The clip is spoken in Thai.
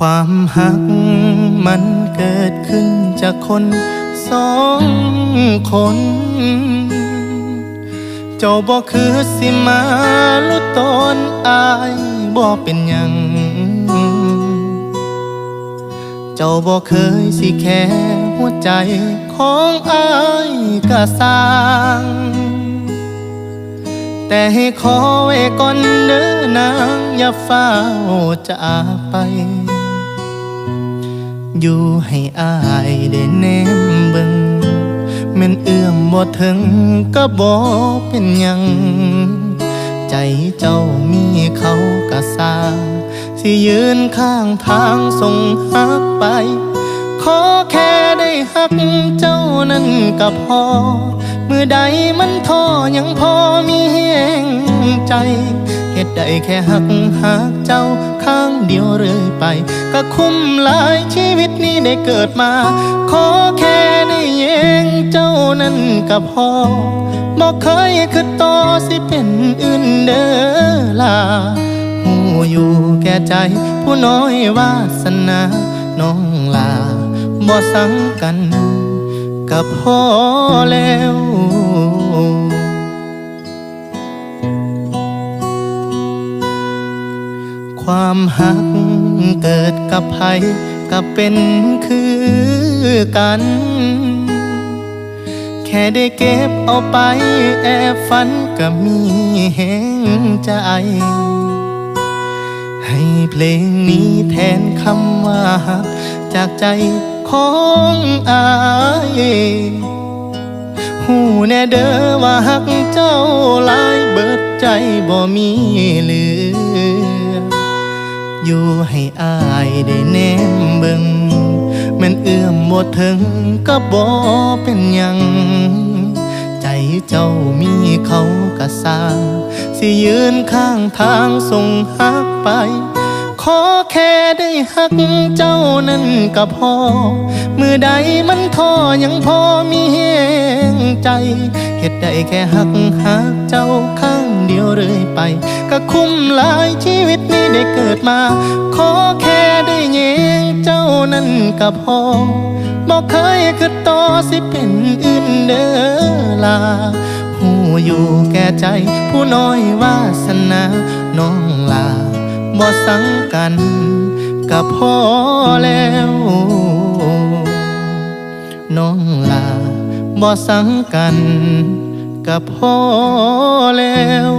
ความหักมันเกิดขึ้นจากคนสองคน เจ้าบ่คือสิมาลุตนอายบ่เป็นหยัง เจ้าบ่เคยสิแค่หัวใจของอายก็สร้าง แต่ให้ขอไว้ก่อนเด้อนางอย่าฟ้าวจากไป อยู่ให้อายได้แนมเบิ่งแม่นเอื้อมบ่ถึงก็บ่เป็นหยัง ใจเจ้ามีเขาก็สร้างสิยืนข้างทางส่งหักไป ขอแค่ได้หักเจ้านั้นก็พอมือใดมันท้อยังพอมีแห้งใจเฮ็ดได้แค่หักเจ้าข้างเดียวเรื่อยไปก็คุ้มหลายชีวิตนี้ได้เกิดมาขอแค่ได้แยงเจ้านั้นก็พอบอกเคยคือต่อสิเป็นอื่นเด้อล่ะหูอยู่แก่ใจผู้น้อยวาสนาน้องลาบ่สังกันก็พอแล้วความหักเกิดกับไผก็เป็นคือกันแค่ได้เก็บเอาไปแอบฝันก็มีแห้งใจให้เพลงนี้แทนคำว่าหักจากใจของอายหูแน่เด้อว่าหักเจ้าหลายเบิดใจบ่มีเหลืออยู่ให้อายได้แนมเบิ่งแม่นเอื้อมบ่ถึงก็บ่เป็นหยังใจเจ้ามีเขาก็สร้างสิยืนข้างทางส่งหักไปขอแค่ได้หักเจ้านั้นก็พอมือใดมันท้อยังพอมีแห้งใจเฮ็ดได้แค่หักเจ้าข้างเดียวเรื่อยไปก็คุ้มหลายชีวิตนี้ได้เกิดมาขอแค่ได้แยงเจ้านั้นก็พอบอกเคยคือต่อสิเป็นอื่นเด้อล่ะหูอยู่แก่ใจผู้น้อยวาสนาน้องลาบ่สังกันก็พอแล้วน้องลาบ่สังกันก็พอแล้ว